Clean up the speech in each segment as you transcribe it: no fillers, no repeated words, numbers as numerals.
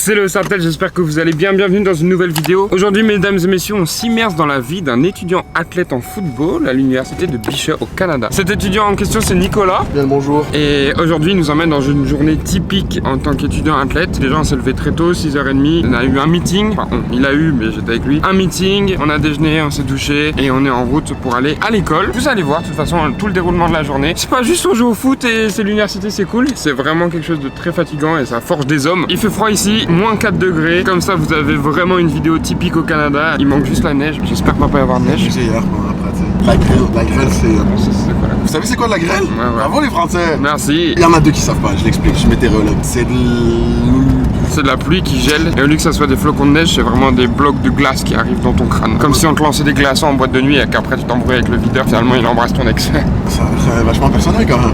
c'est le Sartel, j'espère que vous allez bien. Bienvenue dans une nouvelle vidéo. Aujourd'hui, mesdames et messieurs, on s'immerse dans la vie d'un étudiant athlète en football à l'université de Bishop au Canada. Cet étudiant en question, c'est Nicolas. Bien le bonjour. Et aujourd'hui, il nous emmène dans une journée typique en tant qu'étudiant athlète. Déjà, on s'est levé très tôt, 6h30. On a eu un meeting. Enfin, il a eu, mais j'étais avec lui. Un meeting, on a déjeuné, on s'est douché et on est en route pour aller à l'école. Vous allez voir, de toute façon, tout le déroulement de la journée. C'est pas juste on joue au foot et c'est l'université, c'est cool. C'est vraiment quelque chose de très fatigant et ça forge des hommes. Il fait froid ici, moins 4 degrés. Comme ça, vous avez vraiment une vidéo typique au Canada. Il manque juste la neige. J'espère qu'il va pas y avoir de neige. J'ai hier pendant la pratique. La grêle, c'est... C'est quoi là? Vous savez c'est quoi la grêle? Ouais. Bravo les Français. Merci. Il y en a deux qui savent pas, je l'explique, je suis météorologue. C'est de la pluie qui gèle. Et au lieu que ça soit des flocons de neige, c'est vraiment des blocs de glace qui arrivent dans ton crâne. Comme si on te lançait des glaçons en boîte de nuit et qu'après tu t'embrouilles avec le videur. Finalement, il embrasse ton ex. Ça est vachement personnel quand même.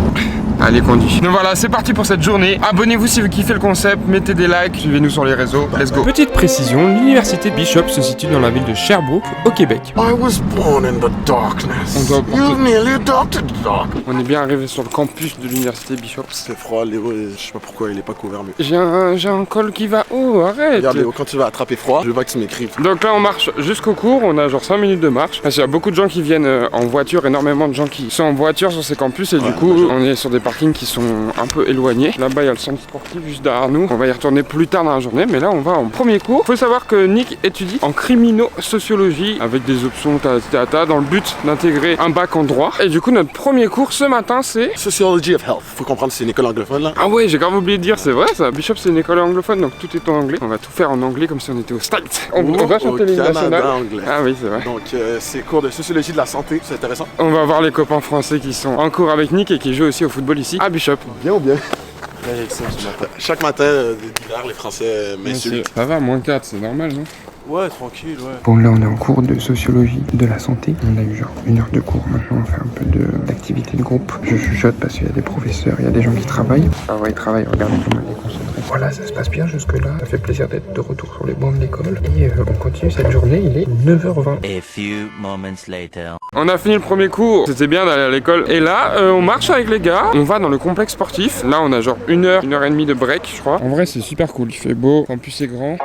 Allez, conduis. Donc voilà, c'est parti pour cette journée. Abonnez-vous si vous kiffez le concept, mettez des likes, suivez-nous sur les réseaux. Let's go. Petite précision, l'université Bishop se situe dans la ville de Sherbrooke, au Québec. I was born in the darkness. On doit porter- You've nearly adopted the dark. On est bien arrivé sur le campus de l'université Bishop. C'est froid, Léo, je sais pas pourquoi il est pas couvert, mais... J'ai un col qui va... Oh, arrête. Regarde Léo, quand tu vas attraper froid, je veux pas que tu m'écrives. Donc là on marche jusqu'au cours, on a genre 5 minutes de marche. Parce qu'il y a beaucoup de gens qui viennent en voiture, énormément de gens qui sont en voiture sur ces campus. Et du coup on est sur des parkings qui sont un peu éloignés. Là-bas il y a le centre sportif juste derrière nous. On va y retourner plus tard dans la journée, mais là on va en premier cours. Faut savoir que Nick étudie en criminosociologie avec des options tata dans le but d'intégrer un bac en droit. Et du coup notre premier cours ce matin c'est... Sociology of Health. Faut comprendre c'est une école anglophone là. Ah ouais, j'ai grave oublié de dire, c'est vrai ça. Bishop c'est une école anglophone donc tout est en anglais. On va tout faire en anglais comme si on était au States. On va chanter l'hymne national. Anglais. Ah oui c'est vrai. Donc c'est cours de sociologie de la santé, c'est intéressant. On va voir les copains français qui sont en cours avec Nick et qui jouent aussi au football ici à Bishop. Bien ou bien? Chaque matin d'hiver, les Français m'insultent. Ça va, moins 4, c'est normal, non? Ouais, tranquille, ouais. Bon, là on est en cours de sociologie de la santé. On a eu genre 1 heure de cours. Maintenant on fait un peu d'activité de groupe. Je chuchote parce qu'il y a des professeurs, il y a des gens qui travaillent. Ah ouais, ils travaillent, regardez comment on est concentré. Voilà, ça se passe bien jusque-là. Ça fait plaisir d'être de retour sur les bancs de l'école. Et on continue cette journée, il est 9h20. A few moments later. On a fini le premier cours, c'était bien d'aller à l'école. Et là, on marche avec les gars, on va dans le complexe sportif. Là, on a genre 1 heure, 1h30 de break, je crois. En vrai, c'est super cool, il fait beau, en plus c'est grand.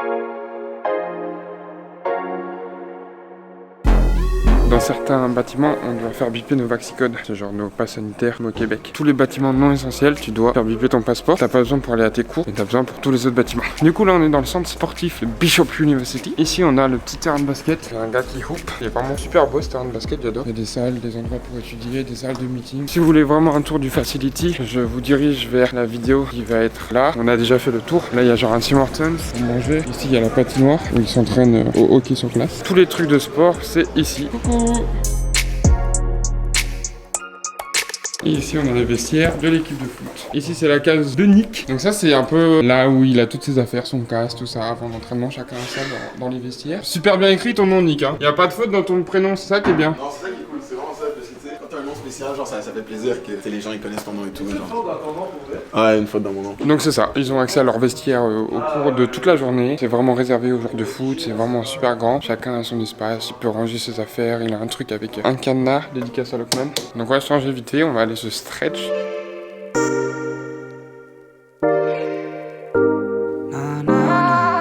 Dans certains bâtiments, on doit faire biper nos vaxicodes, c'est genre nos passes sanitaires au Québec. Tous les bâtiments non essentiels, tu dois faire biper ton passeport. T'as pas besoin pour aller à tes cours, et t'as besoin pour tous les autres bâtiments. Du coup, là, on est dans le centre sportif, le Bishop University. Ici, on a le petit terrain de basket. Il y a un gars qui hoop. Il est vraiment super beau ce terrain de basket, j'adore. Il y a des salles, des endroits pour étudier, des salles de meeting. Si vous voulez vraiment un tour du facility, je vous dirige vers la vidéo qui va être là. On a déjà fait le tour. Là, il y a genre un Tim Hortons pour manger. Ici, il y a la patinoire où ils s'entraînent au hockey sur glace. Tous les trucs de sport, c'est ici. Coucou! Et ici on a les vestiaires de l'équipe de foot. Ici c'est la case de Nick. Donc ça c'est un peu là où il a toutes ses affaires, son casque, tout ça avant l'entraînement. Chacun a ça dans les vestiaires. Super bien écrit ton nom Nick hein. Y a pas de faute dans ton prénom, c'est ça qui est bien. Non, c'est ça qui est cool, c'est vraiment ça, parce que tu sais, quand t'as un nom spécial, genre ça fait plaisir que les gens ils connaissent ton nom et tout. Genre. Une faute dans ton nom pour vrai? Ouais, une faute dans mon nom. Donc c'est ça, ils ont accès à leur vestiaire au cours de toute la journée. C'est vraiment réservé aux joueurs de foot, c'est vraiment super grand. Chacun a son espace, il peut ranger ses affaires. Il a un truc avec un cadenas dédicace à Lockman. Donc on va changer vite fait, on va aller se stretch.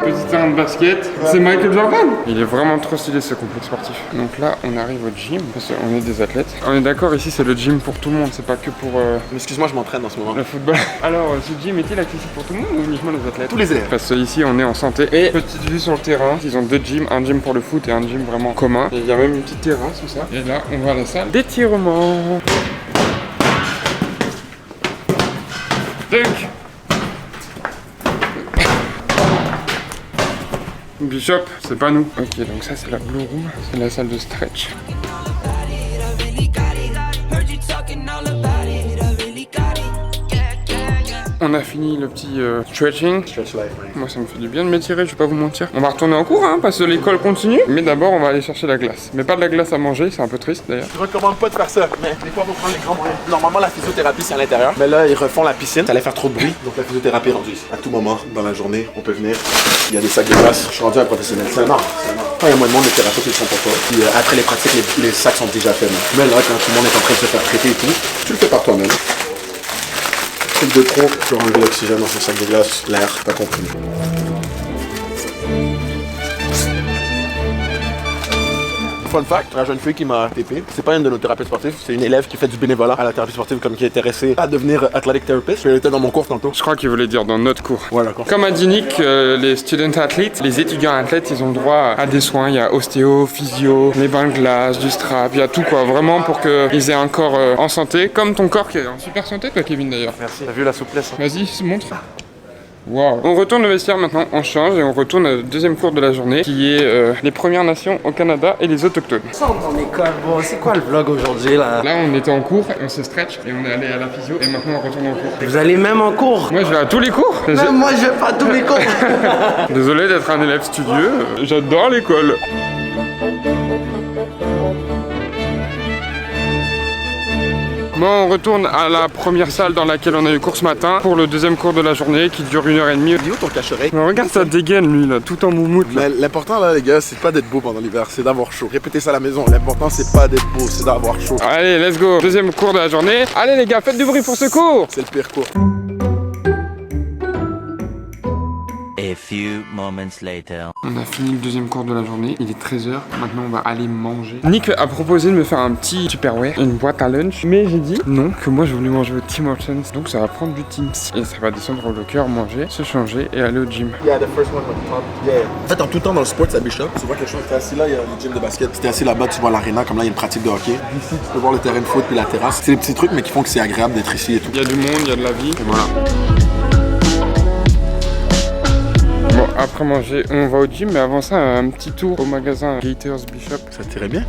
Petit terrain de basket, c'est Michael Jordan. Il est vraiment trop stylé ce complexe sportif. Donc là on arrive au gym, parce qu'on est des athlètes. On est d'accord, ici c'est le gym pour tout le monde, c'est pas que pour Excuse-moi, je m'entraîne en ce moment. le football. Alors ce gym est-il accessible pour tout le monde ou uniquement les athlètes? Tous les élèves. Parce que ici on est en santé. Et petite vue sur le terrain, ils ont 2 gyms, un gym pour le foot et un gym vraiment commun. Et il y a même une petite terrasse, tout ça. Et là on va à la salle d'étirement. Dunk. Bishop, c'est pas nous. Ok, donc ça c'est la Blue Room, c'est la salle de stretch. On a fini le petit stretching. Stretch life, ouais. Moi ça me fait du bien de m'étirer, je vais pas vous mentir. On va retourner en cours hein, parce que l'école continue. Mais d'abord on va aller chercher la glace. Mais pas de la glace à manger, c'est un peu triste d'ailleurs. Je recommande pas de faire ça, mais des fois, faut prendre les grands moyens. Normalement, la physiothérapie, c'est à l'intérieur. Mais là, ils refont la piscine. Ça allait faire trop de bruit. Donc, la physiothérapie est rendue ici. À tout moment, dans la journée, on peut venir. Il y a des sacs de glace. Je suis rendu un professionnel. C'est un art. Quand il y a moins de monde, les thérapeutes, ils le font pour toi. Puis après les pratiques, les sacs sont déjà faits. Mais là, quand tout le monde est en train de se faire traiter et tout, tu le fais par toi-même. Truc de trop, tu vas enlever l'oxygène dans son sac de glace, l'air, t'as compris. Fun fact, la jeune fille qui m'a TP, c'est pas une de nos thérapeutes sportifs, c'est une élève qui fait du bénévolat à la thérapie sportive, comme qui est intéressée à devenir athletic therapist. Elle était dans mon cours tantôt. Je crois qu'il voulait dire dans notre cours. Ouais, d'accord. Comme a dit Nick, les student athletes, les étudiants athlètes, ils ont le droit à des soins. Il y a ostéo, physio, les bains de glace, du strap, il y a tout quoi. Vraiment pour qu'ils aient un corps en santé, comme ton corps qui est en super santé toi Kevin d'ailleurs. Merci. T'as vu la souplesse? Vas-y, montre. Wow. On retourne au vestiaire maintenant, on change et on retourne au deuxième cours de la journée qui est les Premières Nations au Canada et les autochtones. Sors de mon école, bon, c'est quoi le vlog aujourd'hui là? Là on était en cours, on se stretch et on est allé à la physio et maintenant on retourne en cours. Vous allez même en cours? Moi je vais à tous les cours. Même moi je vais pas à tous les cours. Désolé d'être un élève studieux, j'adore l'école. Bon, on retourne à la première salle dans laquelle on a eu cours ce matin pour le deuxième cours de la journée qui dure 1h30. Dis où ton cache-oreille? Mais regarde sa dégaine lui là, tout en moumoute là. Mais l'important là les gars, c'est pas d'être beau pendant l'hiver, c'est d'avoir chaud. Répétez ça à la maison, l'important c'est pas d'être beau, c'est d'avoir chaud. Allez, let's go. Deuxième cours de la journée. Allez les gars, faites du bruit pour ce cours. C'est le pire cours. A few moments later. On a fini le deuxième cours de la journée, il est 13h, maintenant on va aller manger. Nick a proposé de me faire un petit Tupperware, une boîte à lunch, mais j'ai dit non, que moi je voulais manger au Tim Hortons, donc ça va prendre du Tim's. Et ça va descendre au locker, manger, se changer et aller au gym. Yeah, the first one went top. Yeah. En fait, en tout temps dans le sport, à Bishop, tu vois quelque chose, t'es assis là, il y a le gym de basket. Si t'es assis là-bas, tu vois l'aréna, comme là, il y a une pratique de hockey. Ici, tu peux voir le terrain de foot puis la terrasse. C'est des petits trucs, mais qui font que c'est agréable d'être ici et tout. Il y a du monde, il y a de la vie. Et voilà. Bon, après manger, on va au gym, mais avant ça, un petit tour au magasin Gators Bishop. Ça t'irait bien?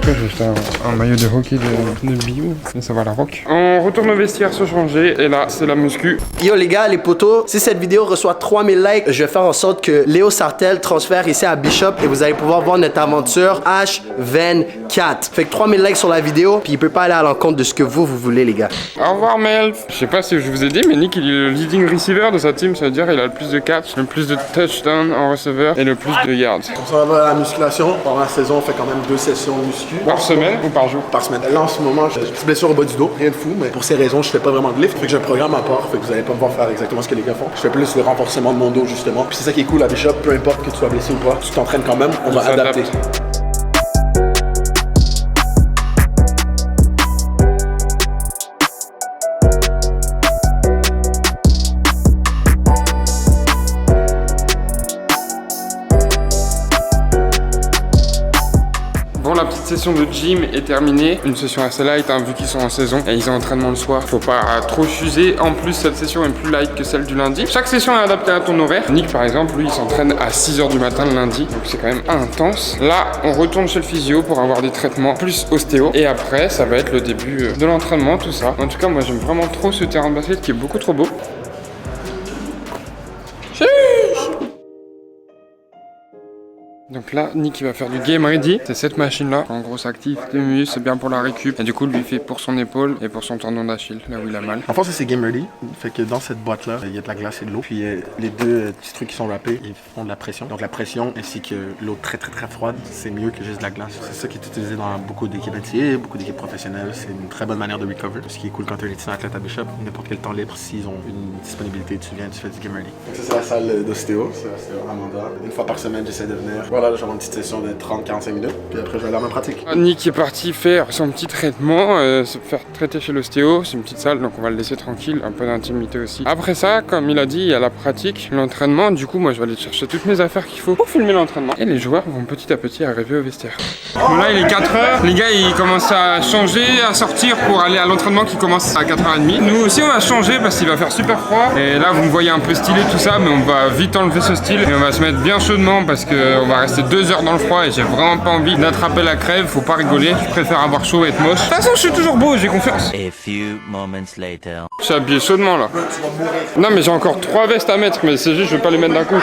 J'ai acheté un maillot de hockey de bio, mais ça va la rock. On retourne au vestiaire se changer, et là, c'est la muscu. Yo les gars, les potos, si cette vidéo reçoit 3000 likes, je vais faire en sorte que Léo Sartel transfère ici à Bishop et vous allez pouvoir voir notre aventure H24. Fait que 3000 likes sur la vidéo, puis il peut pas aller à l'encontre de ce que vous voulez les gars. Au revoir Mel. Je sais pas si je vous ai dit, mais Nick il est le leading receiver de sa team, ça veut dire il a le plus de catch, le plus de touchdowns en receveur et le plus de yards. On va à la musculation. Pendant la saison, on fait quand même 2 sessions de muscu. Par semaine ou par jour? Par semaine. Là en ce moment, j'ai une petite blessure au bas du dos, rien de fou, mais pour ces raisons, je fais pas vraiment de lift. Fait que j'ai un programme à part, fait que vous allez pas me voir faire exactement ce que les gars font. Je fais plus le renforcement de mon dos justement. Puis c'est ça qui est cool à Bishop, peu importe que tu sois blessé ou pas, tu t'entraînes quand même, on va adapter. Bon, la petite session de gym est terminée. Une session assez light, hein, vu qu'ils sont en saison. Et ils ont entraînement le soir. Faut pas trop s'user. En plus, cette session est plus light que celle du lundi. Chaque session est adaptée à ton horaire. Nick, par exemple, lui, il s'entraîne à 6h du matin le lundi. Donc c'est quand même intense. Là, on retourne chez le physio pour avoir des traitements plus ostéo. Et après, ça va être le début de l'entraînement, tout ça. En tout cas, moi, j'aime vraiment trop ce terrain de basket qui est beaucoup trop beau. Donc là, Nick il va faire du game ready. C'est cette machine là. En gros, ça active les muscles, c'est bien pour la récup. Et du coup, lui fait pour son épaule et pour son tendon d'Achille, là où il a mal. En fait, ça c'est Game Ready. Fait que dans cette boîte là, il y a de la glace et de l'eau. Puis les deux petits trucs qui sont wrappés, ils font de la pression. Donc la pression ainsi que l'eau très froide, c'est mieux que juste de la glace. C'est ça qui est utilisé dans beaucoup d'équipes entières, beaucoup d'équipes professionnelles. C'est une très bonne manière de recover. Ce qui est cool quand tu es un étudiant athlète à Bishop, n'importe quel temps libre, s'ils ont une disponibilité, tu viens, tu fais du Game Ready. Donc ça c'est la salle d'ostéo, c'est l'ostéo Amanda. Une fois par semaine, j'essaie de venir. Voilà, j'ai une petite session de 30-45 minutes. Puis après, je vais aller à ma pratique. Nick est parti faire son petit traitement, se faire traiter chez l'ostéo. C'est une petite salle, donc on va le laisser tranquille, un peu d'intimité aussi. Après ça, comme il a dit, il y a la pratique, l'entraînement. Du coup, moi, je vais aller chercher toutes mes affaires qu'il faut pour filmer l'entraînement. Et les joueurs vont petit à petit arriver au vestiaire. Bon, là, il est 4h. Les gars, ils commencent à changer, à sortir pour aller à l'entraînement qui commence à 4h30. Nous aussi, on va changer parce qu'il va faire super froid. Et là, vous me voyez un peu stylé, tout ça, mais on va vite enlever ce style. Et on va se mettre bien chaudement parce qu'on va rester 2 heures dans le froid et j'ai vraiment pas envie d'attraper la crève. Faut pas rigoler. Je préfère avoir chaud et être moche. De toute façon, je suis toujours beau, j'ai confiance. A few moments later. Je suis habillé chaudement là. Non, mais j'ai encore 3 vestes à mettre, mais c'est juste, je vais pas les mettre d'un coup.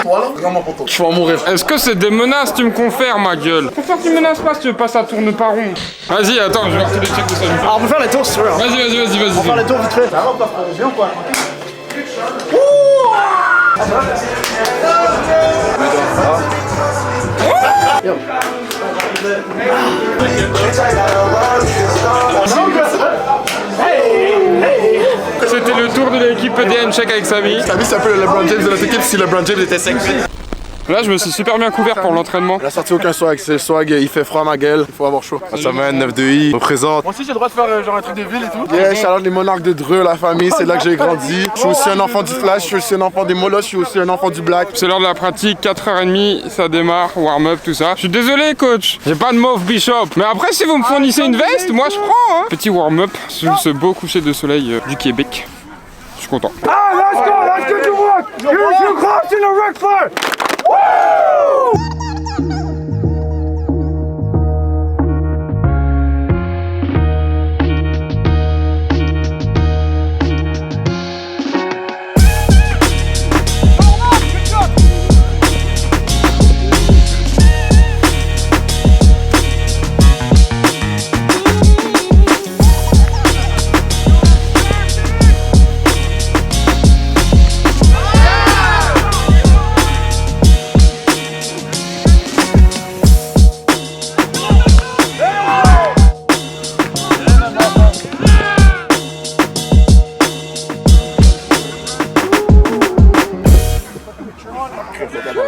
Je vais en mourir. Est-ce que c'est des menaces tu me confères, ma gueule? Pourquoi tu me menaces pas si tu veux pas, ça tourne pas rond. Vas-y, attends, je vais voir tous les checks de ça. Alors on peut faire le tour si tu veux. Vas-y. On va faire le tour vite fait. Ça va, on va bien ou quoi? C'était le tour de l'équipe EDN Check avec Samy. Samy, c'est un peu le LeBron James de notre équipe si LeBron James était sec. Là, je me suis super bien couvert pour l'entraînement. Il a sorti aucun swag, c'est le swag, il fait froid à ma gueule, il faut avoir chaud. Ça mène 9-2i, représente. Moi aussi j'ai le droit de faire genre un truc de ville et tout. Yeah, shout out les monarques de Dreux, la famille, c'est là que j'ai grandi. Je suis aussi un enfant du Flash, je suis aussi un enfant des Molos, je suis aussi un enfant du Black. C'est l'heure de la pratique, 4h30, ça démarre, warm-up, tout ça. Je suis désolé coach, j'ai pas de mauve Bishop. Mais après si vous me fournissez une veste, moi je prends hein. Petit warm-up sous ce beau coucher de soleil du Québec. Je suis content. Ah, let's go to work! You cross in the Ric Flair! Woo!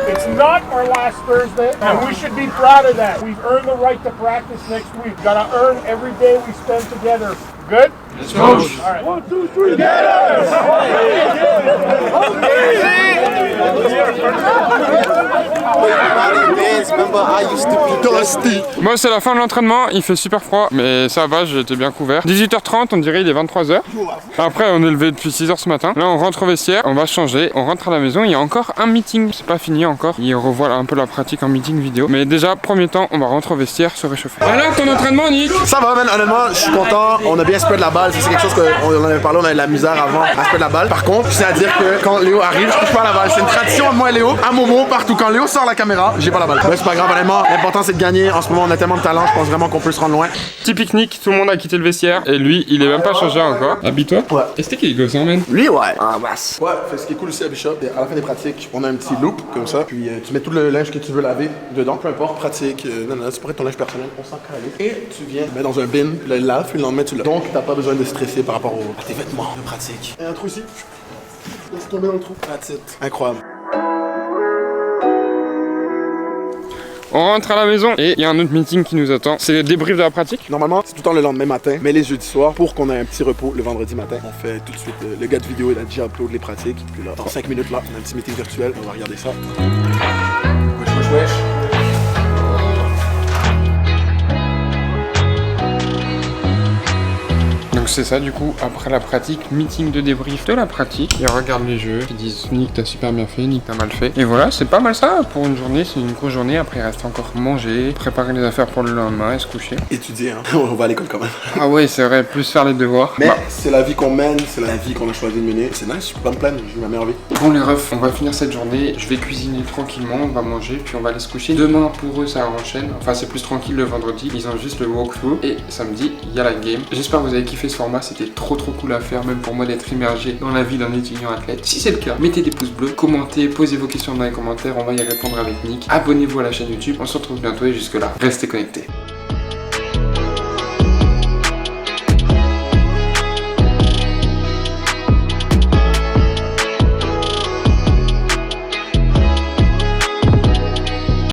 It's not our last Thursday, and we should be proud of that. We've earned the right to practice next week. Gotta earn every day we spend together. Good? Let's go! All right. 1, 2, 3, together! Moi c'est la fin de l'entraînement, il fait super froid, mais ça va, j'ai été bien couvert. 18h30, on dirait il est 23h. Après on est levé depuis 6h ce matin. Là on rentre au vestiaire, on va changer, on rentre à la maison, il y a encore un meeting. C'est pas fini encore, il revoit un peu la pratique en meeting vidéo. Mais déjà, premier temps, on va rentrer au vestiaire, se réchauffer. Alors ton entraînement Nick? Ça va man, honnêtement, je suis content, on a bien spread la balle, c'est quelque chose qu'on en avait parlé, on avait de la misère avant à spread la balle. Par contre, je tiens à dire que quand Léo arrive, je touche pas la balle. C'est une tradition entre moi et Léo, à Momo, partout. Quand Léo sort la caméra, j'ai pas la balle. Mais c'est pas grave, vraiment, l'important c'est de gagner. En ce moment, on a tellement de talent, je pense vraiment qu'on peut se rendre loin. Petit pique-nique, tout le monde a quitté le vestiaire et lui, il est même pas changé encore. Habille-toi. Ouais. Est-ce qu'il est gossant, man? Lui, ouais. Ah, basse. Ouais, fait ce qui est cool aussi à Bishop, à la fin des pratiques, on a un petit loop comme ça, puis tu mets tout le linge que tu veux laver dedans, peu importe, pratique, non, c'est pas ton linge personnel, on s'en calme. Et tu viens le mettre dans un bin, puis le laves, puis le lendemain tu le. Donc t'as pas besoin de stresser par rapport à tes vêtements de pratique. Et un trou ici, laisse tomber dans le trou. That's it. Incroyable. On rentre à la maison et il y a un autre meeting qui nous attend. C'est le débrief de la pratique. Normalement, c'est tout le temps le lendemain matin, mais les jeudis soirs, pour qu'on ait un petit repos le vendredi matin, on fait tout de suite le gars de vidéo, il a déjà upload les pratiques. Puis là, dans 5 minutes là, on a un petit meeting virtuel, on va regarder ça. Wesh, wesh, wesh. Donc c'est ça du coup, après la pratique, meeting de débrief de la pratique. Ils regardent les jeux, ils disent Nick t'as super bien fait, Nick t'as mal fait. Et voilà, c'est pas mal ça pour une journée, c'est une grosse journée. Après il reste encore manger, préparer les affaires pour le lendemain et se coucher. Étudier, hein. On va à l'école quand même. Ah ouais c'est vrai, plus faire les devoirs. Mais c'est la vie qu'on mène, c'est la vie qu'on a choisi de mener. C'est nice, je peux pas me plaindre, j'ai eu ma meilleure vie. Bon les refs, on va finir cette journée, je vais cuisiner tranquillement, on va manger, puis on va aller se coucher. Demain pour eux ça enchaîne, enfin c'est plus tranquille le vendredi, ils ont juste le walkthrough et samedi il y a la game. J'espère que vous avez kiffé ce format, c'était trop cool à faire, même pour moi d'être immergé dans la vie d'un étudiant athlète. Si c'est le cas, mettez des pouces bleus, commentez, posez vos questions dans les commentaires, on va y répondre avec Nick. Abonnez-vous à la chaîne YouTube, on se retrouve bientôt et jusque là, restez connectés.